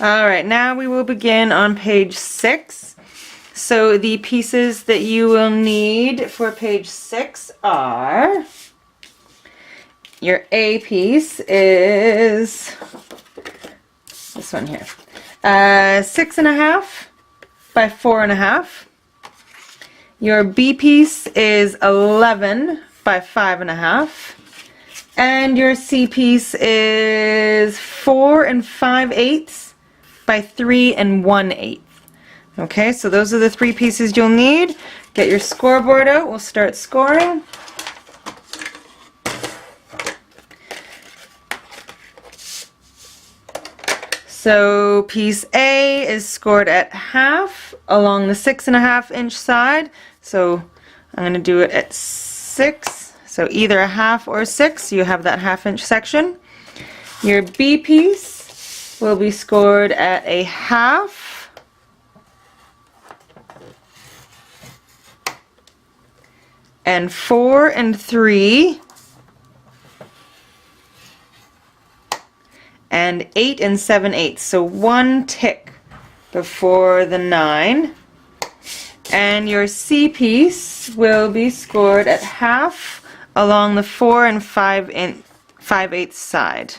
All right, now we will begin on page 6. So the pieces that you will need for page 6 are, your A piece is this one here, 6.5 by 4.5. Your B piece is 11 by 5.5. And your C piece is 4 5/8 by 3 1/8. Okay, so those are the 3 pieces you'll need. Get your scoreboard out. We'll start scoring. So piece A is scored at half along the 6.5-inch side. So I'm going to do it at 6. So either a half or 6, you have that 1/2-inch section. Your B piece will be scored at a half. And 4 3. And 8 7/8. So 1 tick before the 9. And your C piece will be scored at half along the 4 5/8 side.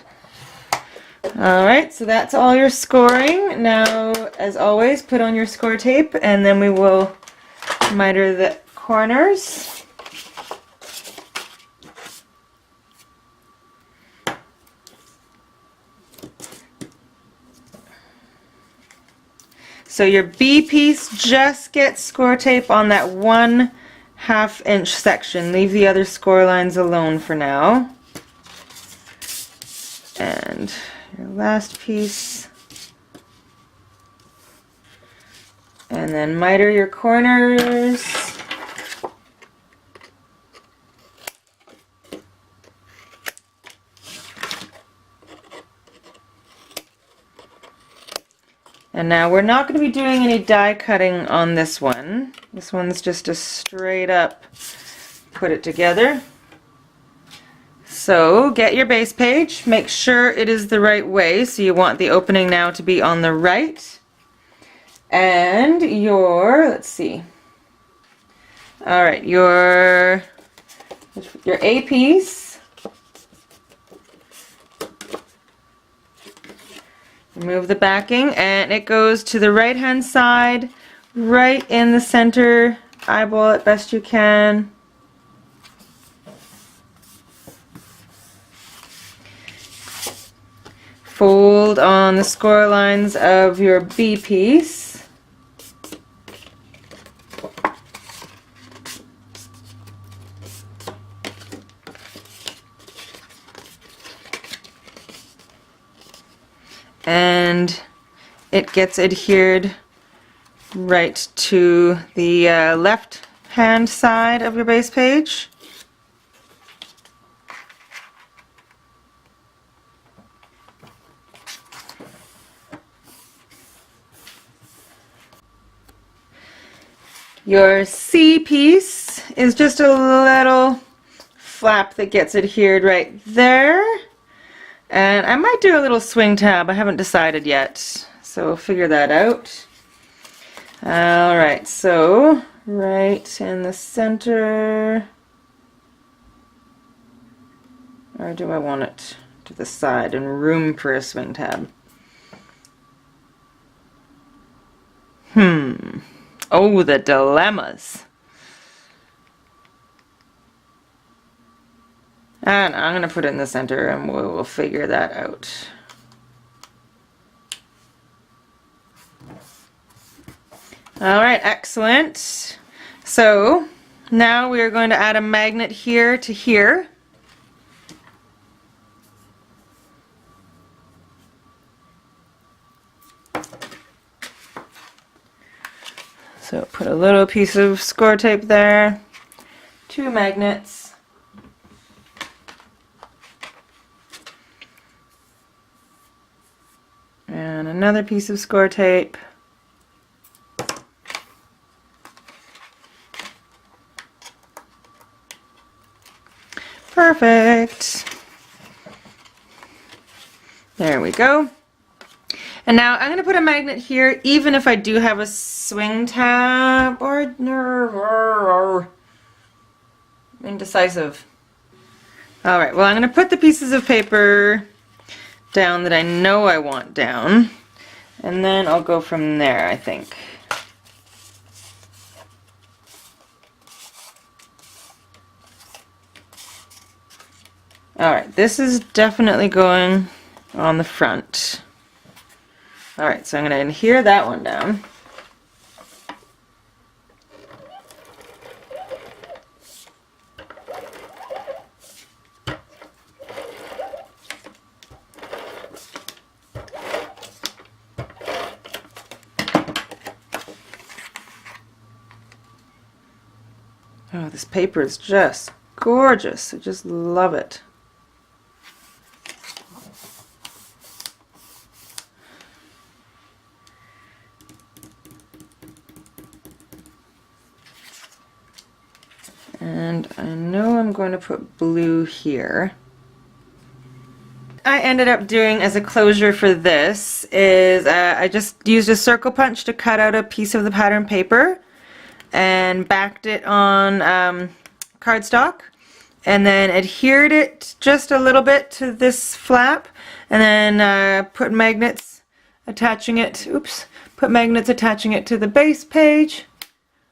Alright, so that's all your scoring. Now, as always, put on your score tape and then we will miter the corners. So your B piece just gets score tape on that 1/2-inch section. Leave the other score lines alone for now. And your last piece. And then miter your corners. And now we're not going to be doing any die cutting on this one. This one's just a straight up put it together. So get your base page, make sure it is the right way. So you want the opening now to be on the right. And your, let's see. All right, your A piece. Remove the backing and it goes to the right hand side, right in the center. Eyeball it best you can. Fold on the score lines of your B piece. And it gets adhered right to the left hand side of your base page. Your C piece is just a little flap that gets adhered right there. And I might do a little swing tab. I haven't decided yet, so we'll figure that out. Alright, so right in the center, or do I want it to the side and room for a swing tab? Oh, the dilemmas. And I'm going to put it in the center and we'll figure that out. Alright, excellent. So now we are going to add a magnet here to here. So put a little piece of score tape there, 2 magnets. And another piece of score tape. Perfect. There we go. And now I'm going to put a magnet here, even if I do have a swing tab or indecisive. Alright, well I'm going to put the pieces of paper down that I know I want down, and then I'll go from there, I think. Alright, this is definitely going on the front. Alright, so I'm going to adhere that one down. Oh, this paper is just gorgeous. I just love it. And I know I'm going to put blue here. I ended up doing as a closure for this is I just used a circle punch to cut out a piece of the pattern paper and backed it on cardstock and then adhered it just a little bit to this flap and then put magnets attaching it to the base page.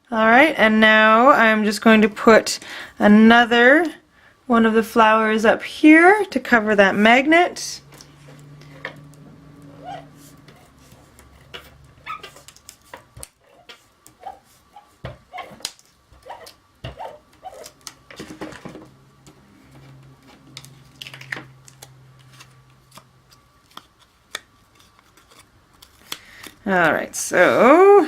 Alright, and now I'm just going to put another one of the flowers up here to cover that magnet. Alright, so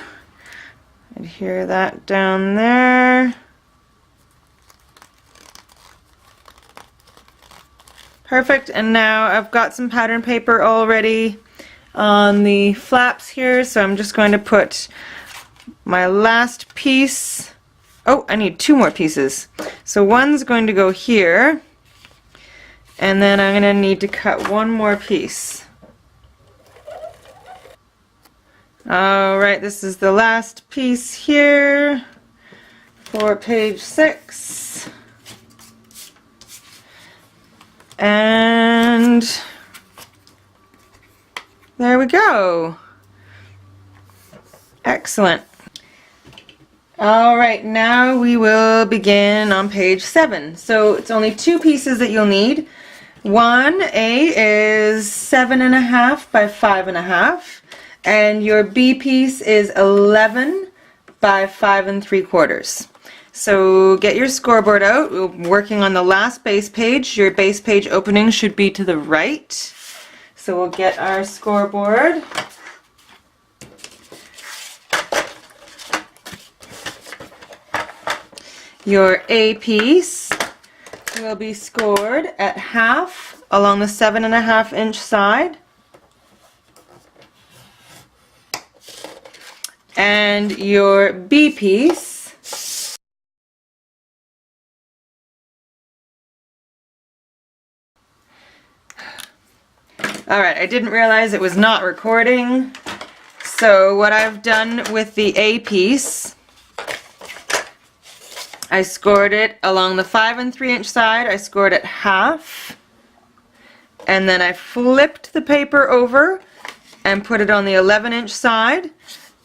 adhere that down there. Perfect, and now I've got some pattern paper already on the flaps here, so I'm just going to put my last piece. Oh, I need two more pieces. So one's going to go here, and then I'm going to need to cut one more piece. Alright, this is the last piece here for page 6. And there we go. Excellent. Alright, now we will begin on page 7. So it's only two pieces that you'll need. One A is 7.5 by 5.5. And your B piece is 11 by 5 3/4. So get your scoreboard out. We're working on the last base page. Your base page opening should be to the right. So we'll get our scoreboard. Your A piece will be scored at half along the 7.5-inch side. And your B piece alright, I didn't realize it was not recording. So what I've done with the A piece, I scored it along the 5 3/8 side. I scored it half. And then I flipped the paper over and put it on the 11-inch side.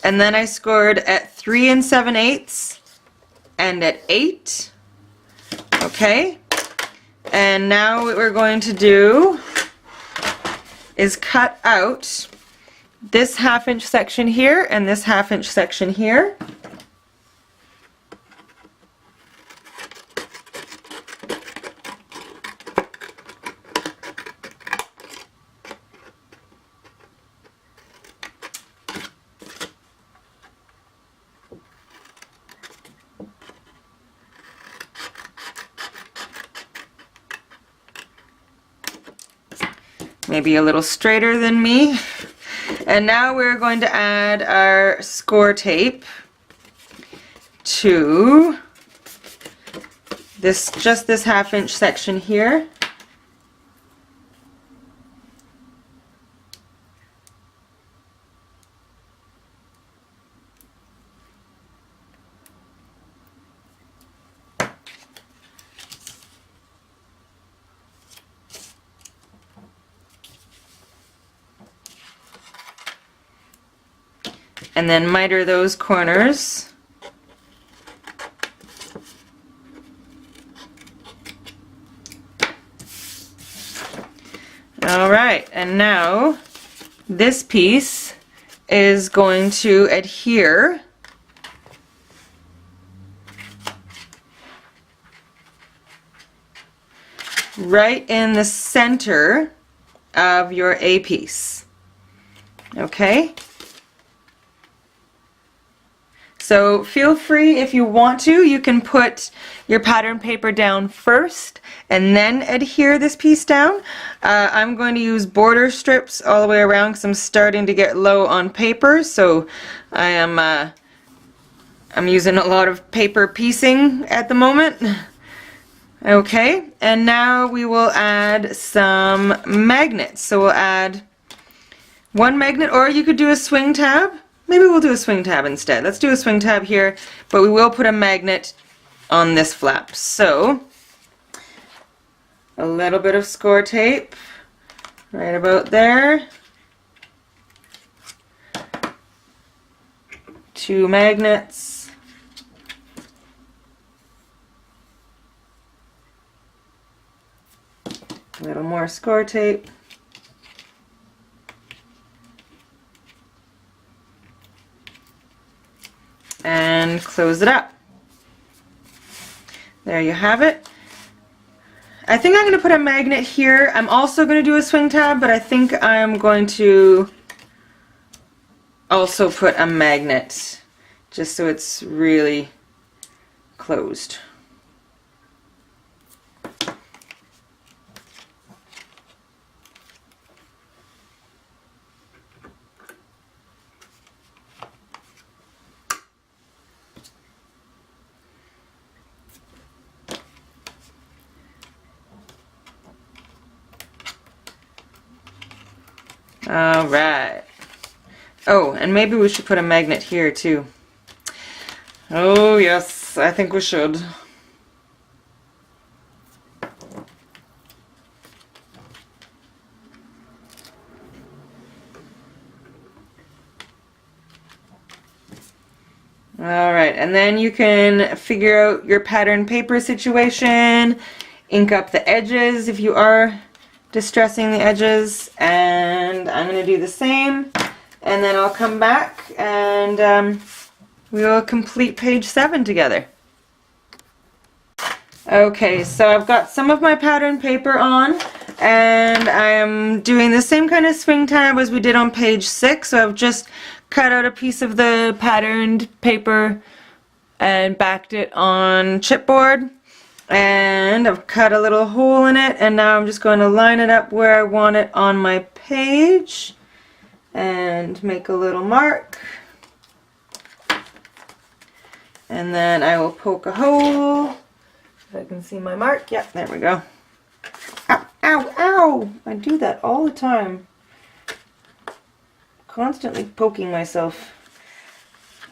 And then I scored at 3 7/8 and at 8. Okay. And now what we're going to do is cut out this 1/2-inch section here and this 1/2-inch section here. Maybe a little straighter than me. And now we're going to add our score tape to this, just this 1/2-inch section here. and then miter those corners. Alright, and now this piece is going to adhere right in the center of your A piece. Okay? So feel free, if you want to, you can put your pattern paper down first and then adhere this piece down. I'm going to use border strips all the way around because I'm starting to get low on paper, so I'm using a lot of paper piecing at the moment. Okay, and now we will add some magnets. So we'll add one magnet, or you could do a swing tab. Maybe we'll do a swing tab instead. Let's do a swing tab here, but we will put a magnet on this flap. So a little bit of score tape right about there. 2 magnets. A little more score tape. And close it up. There you have it. I think I'm going to put a magnet here. I'm also going to do a swing tab, but I think I'm going to also put a magnet just so it's really closed. Alright. Oh, and maybe we should put a magnet here too. Oh yes, I think we should. Alright, and then you can figure out your pattern paper situation, ink up the edges if you are distressing the edges, and I'm going to do the same, and then I'll come back and we will complete page 7 together. Okay, so I've got some of my pattern paper on, and I am doing the same kind of swing tab as we did on page 6, so I've just cut out a piece of the patterned paper and backed it on chipboard. And I've cut a little hole in it, and now I'm just going to line it up where I want it on my page and make a little mark, and then I will poke a hole if I can see my mark. Yep, there we go. Ow, ow, ow! I do that all the time, constantly poking myself.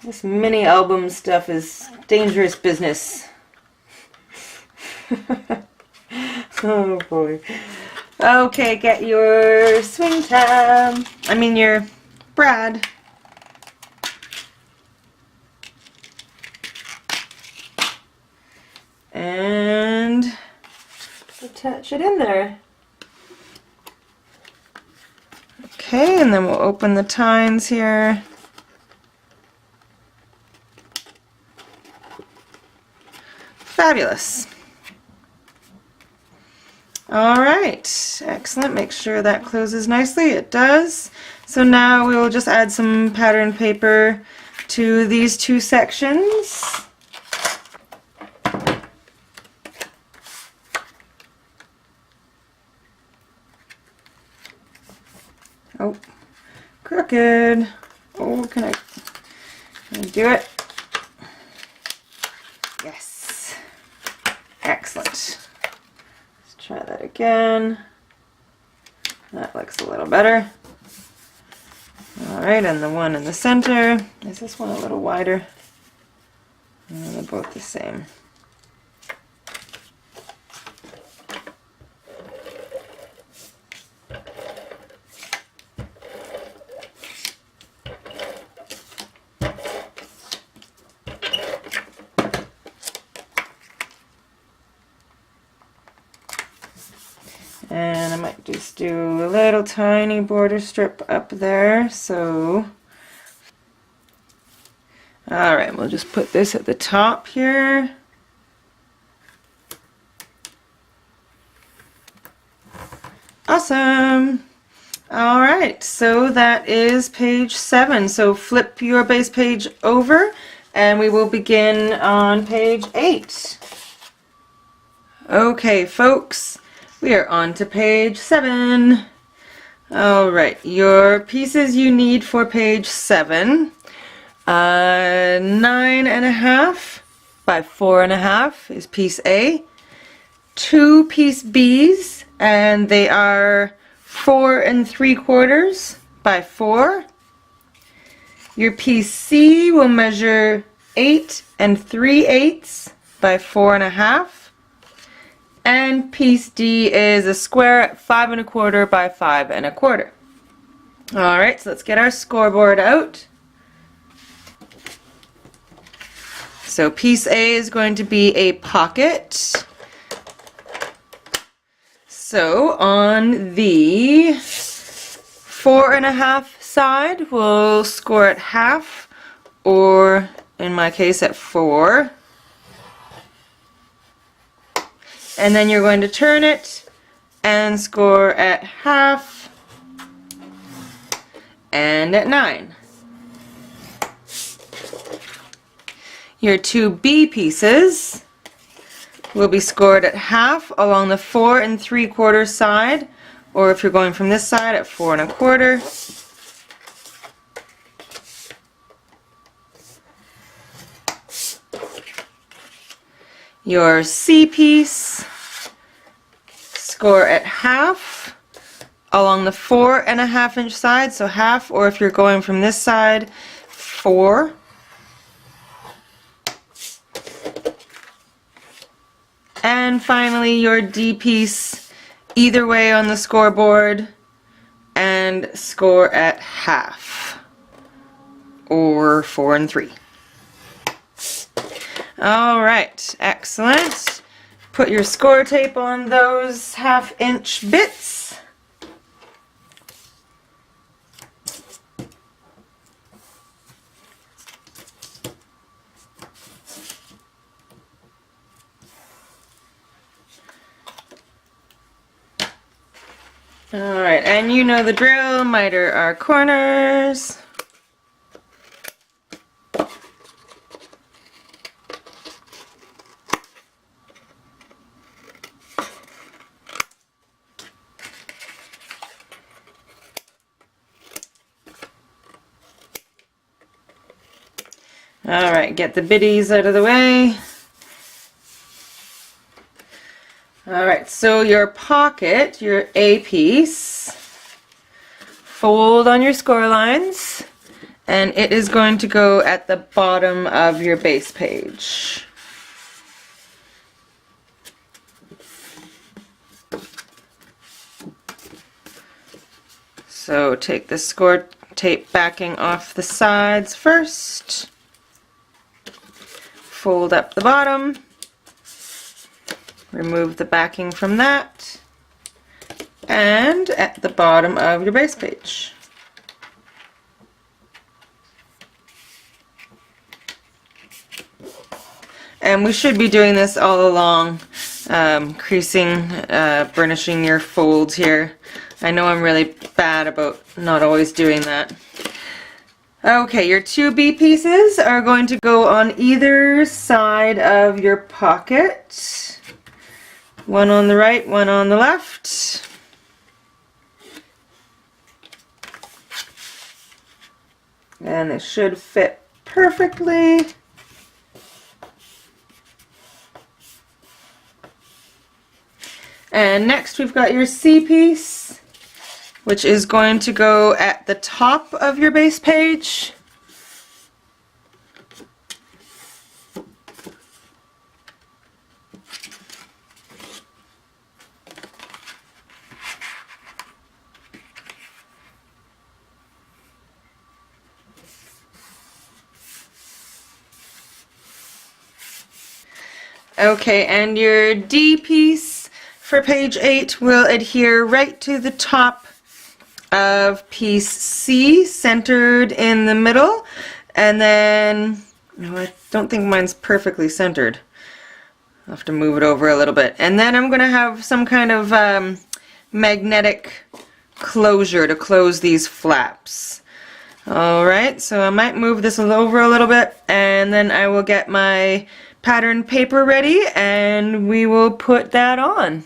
This mini album stuff is dangerous business. Oh boy. Okay, get your swing tab. I mean your brad. And attach it in there. Okay, and then we'll open the tines here. Fabulous. Alright, excellent. Make sure that closes nicely. It does. So now we will just add some pattern paper to these 2 sections. Oh, crooked. Oh, can I do it? Yes. Excellent. Try that again. That looks a little better. Alright, and the one in the center. Is this one a little wider? No, they're both the same. might just do a little tiny border strip up there, so. Alright, we'll just put this at the top here. Awesome! Alright, so that is page 7. So flip your base page over and we will begin on page 8. Okay, folks, we are on to page 7. Alright, your pieces you need for page 7. 9.5 by 4.5 is piece A. 2 piece B's, and they are 4 3/4 by 4. Your piece C will measure 8 3/8 by 4.5. And piece D is a square at 5 1/4 by 5 1/4. Alright, so let's get our scoreboard out. So piece A is going to be a pocket. So on the 4.5 side, we'll score at half, or in my case at 4. And then you're going to turn it and score at half and at 9. Your 2 B pieces will be scored at half along the 4 3/4 side, or if you're going from this side, at 4 1/4. Your C piece, score at half along the 4.5 inch side, so half, or if you're going from this side, 4. And finally your D piece, either way on the scoreboard, and score at half, or 4 3. Alright, excellent. Put your score tape on those 1/2 inch bits. Alright, and you know the drill, miter our corners. Alright, get the biddies out of the way. Alright, so your pocket, your A piece, fold on your score lines, and it is going to go at the bottom of your base page. So take the score tape backing off the sides first, fold up the bottom, remove the backing from that, and at the bottom of your base page. And we should be doing this all along, creasing, burnishing your folds here. I know I'm really bad about not always doing that. Okay, your 2 B pieces are going to go on either side of your pocket. One on the right, one on the left. And it should fit perfectly. And next we've got your C piece, which is going to go at the top of your base page. Okay, and your D piece for page 8 will adhere right to the top of piece C, centered in the middle, and then, no, I don't think mine's perfectly centered. I'll have to move it over a little bit. And then I'm going to have some kind of magnetic closure to close these flaps. Alright, so I might move this over a little bit, and then I will get my pattern paper ready and we will put that on.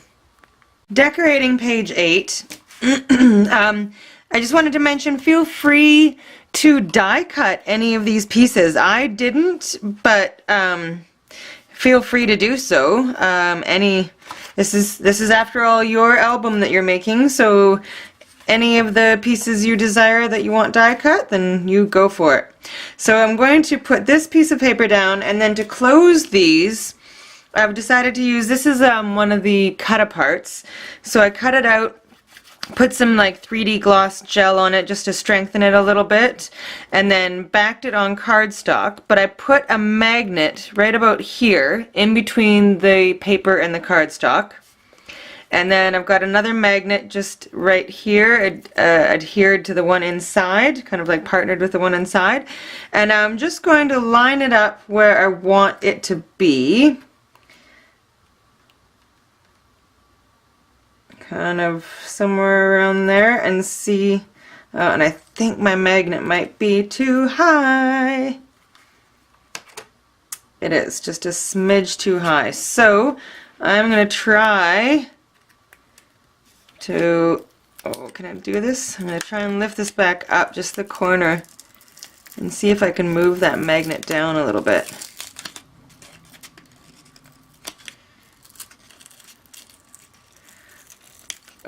Decorating page 8. I just wanted to mention, feel free to die cut any of these pieces. I didn't, but feel free to do so. This is after all your album that you're making, so any of the pieces you desire that you want die cut, then you go for it. So I'm going to put this piece of paper down, and then to close these, I've decided to use, this is one of the cut-aparts. So I cut it out, put some like 3D gloss gel on it just to strengthen it a little bit, and then backed it on cardstock. But I put a magnet right about here in between the paper and the cardstock. And then I've got another magnet just right here, adhered to the one inside, kind of like partnered with the one inside. And I'm just going to line it up where I want it to be. Kind of somewhere around there, and see, and I think my magnet might be too high. It is, just a smidge too high. So I'm going to try to, oh, can I do this? I'm going to try and lift this back up just the corner and see if I can move that magnet down a little bit.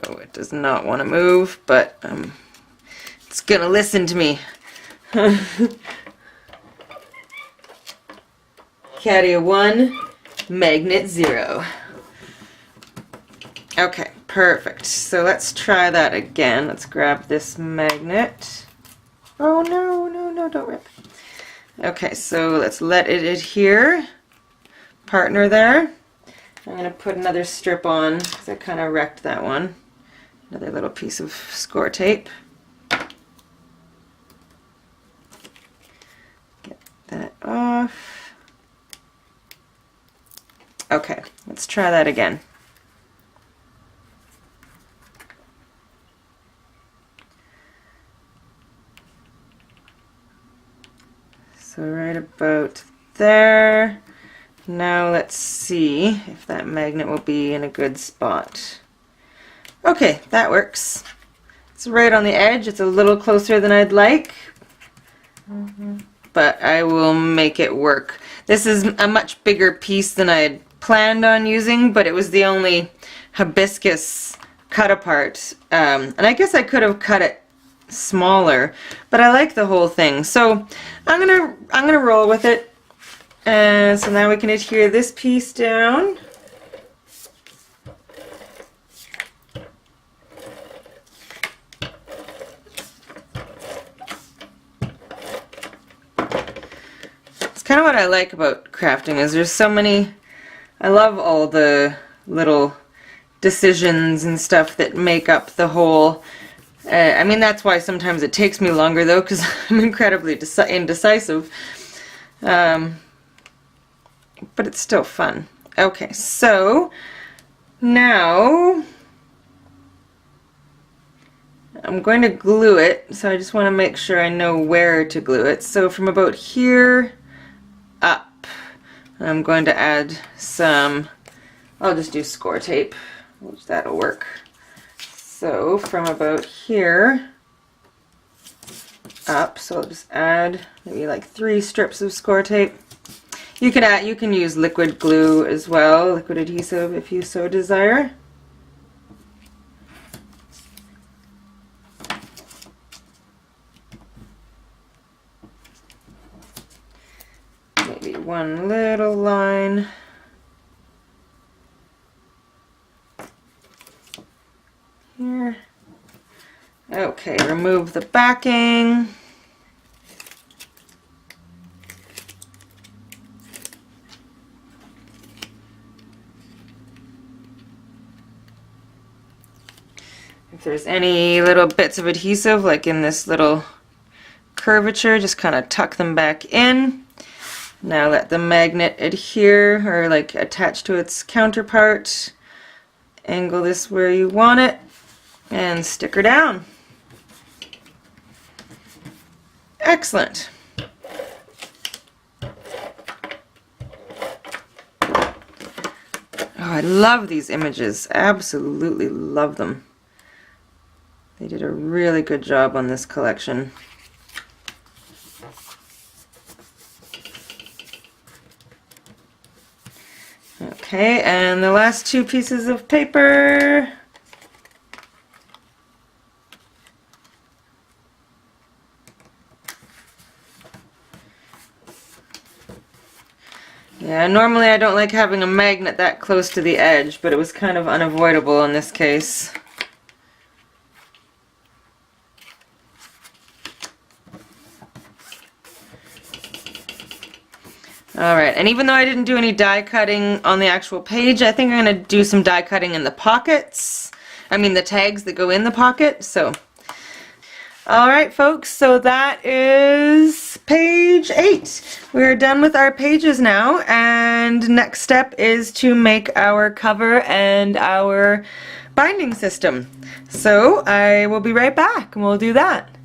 Oh, it does not want to move, but it's going to listen to me. Cadia 1, magnet 0. Okay, perfect. So let's try that again. Let's grab this magnet. Oh no, no, no, don't rip. Okay, so let's let it adhere. Partner there. I'm going to put another strip on because I kind of wrecked that one. Another little piece of score tape. Get that off. Okay, let's try that again. So right about there. Now let's see if that magnet will be in a good spot. Okay, that works. It's right on the edge. It's a little closer than I'd like, but I will make it work. This is a much bigger piece than I had planned on using, but it was the only hibiscus cut apart. And I guess I could have cut it smaller, but I like the whole thing. So I'm gonna roll with it. So now we can adhere this piece down. It's kind of what I like about crafting, is there's so many, I love all the little decisions and stuff that make up the whole. I mean, that's why sometimes it takes me longer though, because I'm incredibly indecisive. But it's still fun. Okay, so now I'm going to glue it, so I just want to make sure I know where to glue it. So from about here up, I'm going to add some, I'll just do score tape, which that'll work. So from about here up, so I'll just add maybe like 3 strips of score tape. You can use liquid glue as well, liquid adhesive if you so desire. Maybe one little line. Here. Okay, remove the backing. If there's any little bits of adhesive, like in this little curvature, just kind of tuck them back in. Now let the magnet adhere, or like attach to its counterpart. Angle this where you want it, and stick her down. Excellent. Oh, I love these images. Absolutely love them. They did a really good job on this collection. Okay, and the last two pieces of paper. Yeah, normally I don't like having a magnet that close to the edge, but it was kind of unavoidable in this case. Alright, and even though I didn't do any die cutting on the actual page, I think I'm going to do some die cutting in the pockets. I mean the tags that go in the pocket, so. Alright folks, so that is page 8. We're done with our pages now, and next step is to make our cover and our binding system. So I will be right back and we'll do that.